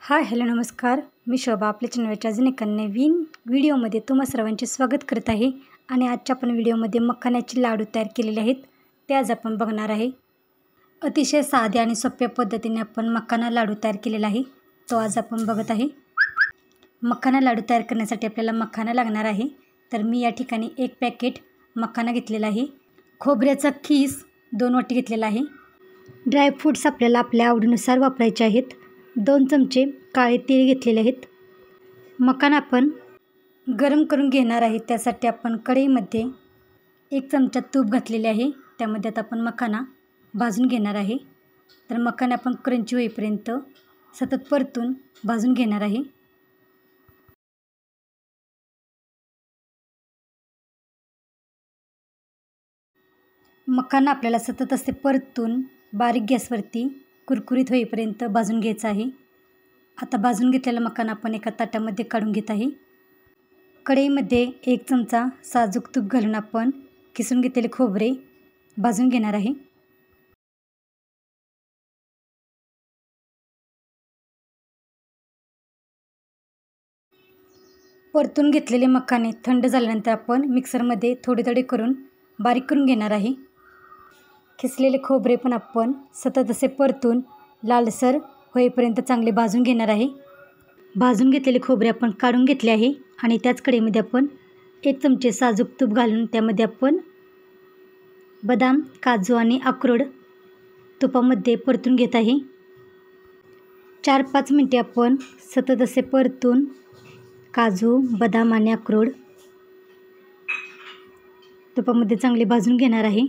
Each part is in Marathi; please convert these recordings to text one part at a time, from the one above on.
हाय हॅलो नमस्कार, मी शोभा आपल्या चॅनलच्या अजून एका नवीन व्हिडिओमध्ये तुम्हा सर्वांचे स्वागत करत आहे. आणि आजच्या आपण व्हिडिओमध्ये मखाण्याचे लाडू तयार केलेले आहेत ते आज आपण बघणार आहे. अतिशय साध्या आणि सोप्या पद्धतीने आपण मखाना लाडू तयार केलेला आहे, तो आज आपण बघत आहे. मखाना लाडू तयार करण्यासाठी आपल्याला मखाना लागणार आहे. तर मी या ठिकाणी 1 पॅकेट मखाना घेतलेला आहे. खोबऱ्याचा खीस 2 वाटी घेतलेला आहे. ड्रायफ्रूट्स आपल्याला आपल्या आवडीनुसार वापरायचे आहेत. 2 चमचे काळे तीळ घेतलेले आहेत. मखाना आपण गरम करून घेणार आहे. त्यासाठी आपण कढईमध्ये 1 चमचा तूप घातलेले आहे. त्यामध्ये आता आपण मखाना भाजून घेणार आहे. तर मखाना आपण क्रंची होईपर्यंत सतत परतून भाजून घेणार आहे. मखाना आपल्याला सतत असे परतून बारीक गॅसवरती कुरकुरीत होईपर्यंत भाजून घ्यायचा आहे. आता भाजून घेतलेला मखाना आपण एका ताटामध्ये काढून घेत आहे. कढईमध्ये 1 चमचा साजूक तूप घालून आपण किसून घेतलेले खोबरे भाजून घेणार आहे. परतून घेतलेले मखाने थंड झाल्यानंतर आपण मिक्सरमध्ये थोडे थोडे करून बारीक करून घेणार आहे. किसलेले खोबरे पण आपण सतत असे परतून लालसर होईपर्यंत चांगले भाजून घेणार आहे. भाजून घेतलेले खोबरे आपण काढून घेतले आहे आणि त्याच कढईमध्ये आपण 1 चमचे साजूक तूप घालून त्यामध्ये आपण बदाम, काजू आणि अक्रोड तुपामध्ये परतून घेत आहे. 4-5 मिनिटे आपण सतत असे परतून काजू, बदाम आणि अक्रोड तुपामध्ये चांगले भाजून घेणार आहे.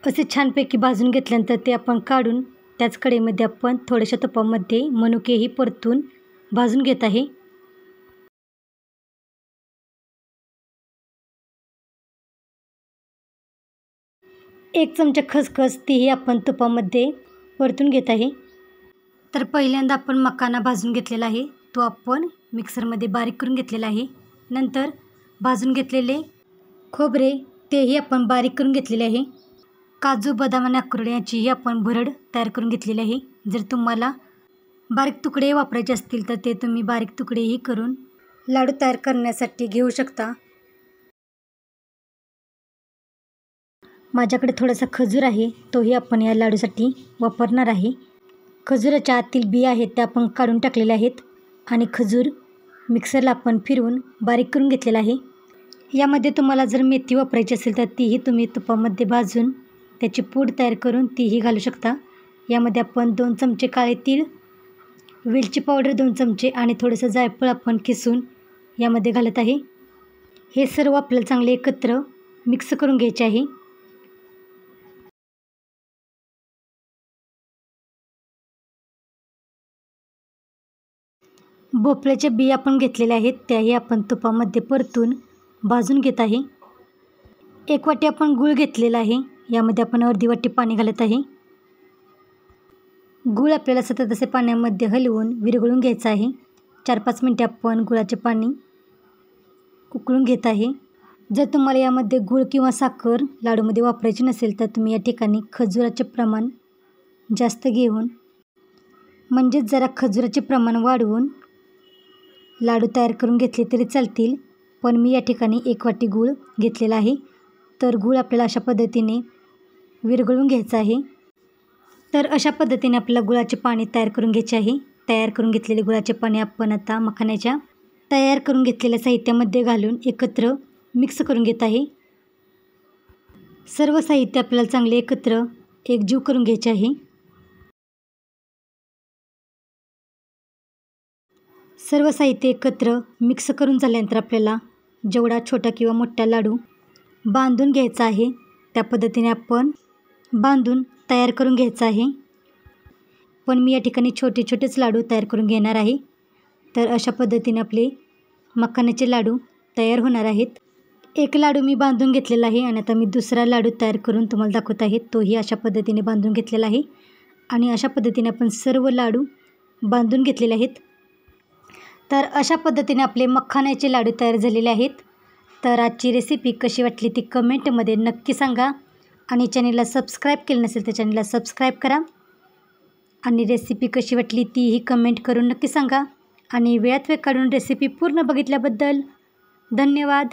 असे छानपैकी भाजून घेतल्यानंतर ते आपण काढून त्याच कढईमध्ये आपण थोड्याशा तुपामध्ये मनुकेही परतून भाजून घेत आहे. एक चमचा खसखस तीही आपण तुपामध्ये परतून घेत आहे. तर पहिल्यांदा आपण मखाना भाजून घेतलेला आहे, तो आपण मिक्सरमध्ये बारीक करून घेतलेला आहे. नंतर भाजून घेतलेले खोबरे तेही आपण बारीक करून घेतलेले आहे. काजू, बदाम आणि अक्रोड याचीही आपण भरड तयार करून घेतलेली आहे. जर तुम्हाला बारीक तुकडे वापरायचे असतील तर ते तुम्ही बारीक तुकडेही करून लाडू तयार करण्यासाठी घेऊ शकता. माझ्याकडे थोडासा खजूर आहे, तोही आपण या लाडूसाठी वापरणार आहे. खजुराच्या आतील बिया आहेत त्या आपण काढून टाकलेल्या आहेत आणि खजूर मिक्सरला आपण फिरवून बारीक करून घेतलेला आहे. यामध्ये तुम्हाला जर मेथी वापरायची असेल तर तीही तुम्ही तुपामध्ये भाजून त्याची पूड तयार करून तीही घालू शकता. यामध्ये आपण 2 चमचे काळे तीळ, वेलची पावडर 2 चमचे आणि थोडंसं जायफळ आपण किसून यामध्ये घालत आहे. हे सर्व आपल्याला चांगले एकत्र मिक्स करून घ्यायचे आहे. भोपळ्याच्या बिया आपण घेतलेल्या आहेत, त्याही आपण तुपामध्ये परतून भाजून घेत आहे. 1 वाटी आपण गूळ घेतलेला आहे, यामध्ये आपण अर्धी वाटी पाणी घालत आहे. गूळ आपल्याला सतत असे पाण्यामध्ये हलवून विरघळून घ्यायचं आहे. 4-5 मिनिटे आपण गुळाचे पाणी उकळून घेत आहे. जर तुम्हाला यामध्ये गूळ किंवा साखर लाडूमध्ये वापरायची नसेल तर तुम्ही या ठिकाणी खजुराचे प्रमाण जास्त घेऊन म्हणजेच जरा खजुराचे प्रमाण वाढवून लाडू तयार करून घेतले तरी चालतील. पण मी या ठिकाणी 1 वाटी गूळ घेतलेला आहे. तर गूळ आपल्याला अशा पद्धतीने विरघळून घ्यायचं आहे. तर अशा पद्धतीने आपल्याला गुळाचे पाणी तयार करून घ्यायचे आहे. तयार करून घेतलेले गुळाचे पाणी आपण आता मखाण्याच्या तयार करून घेतलेल्या साहित्यामध्ये घालून एकत्र मिक्स करून घेत आहे. सर्व साहित्य आपल्याला चांगले एकत्र एकजीव करून घ्यायचे आहे. सर्व साहित्य एकत्र मिक्स करून झाल्यानंतर आपल्याला जेवढा छोटा किंवा मोठा लाडू बांधून घ्यायचा आहे त्या पद्धतीने आपण बांधून तयार करून घ्यायचा आहे. पण मी या ठिकाणी छोटे छोटेच लाडू तयार करून घेणार आहे. तर अशा पद्धतीने आपले मखाण्याचे लाडू तयार होणार आहेत. 1 लाडू मी बांधून घेतलेला आहे आणि आता मी दुसरा लाडू तयार करून तुम्हाला दाखवत आहे. तोही अशा पद्धतीने बांधून घेतलेला आहे आणि अशा पद्धतीने आपण सर्व लाडू बांधून घेतलेले आहेत. तर अशा पद्धतीने आपले मखाण्याचे लाडू तयार झालेले आहेत. तर आजची रेसिपी कशी वाटली ती कमेंटमध्ये नक्की सांगा आणि चॅनेलला सबस्क्राईब केलं नसेल तर चॅनेलला सबस्क्राईब करा आणि रेसिपी कशी वाटली तीही कमेंट करून नक्की सांगा आणि वेळात वेळ काढून रेसिपी पूर्ण बघितल्याबद्दल धन्यवाद.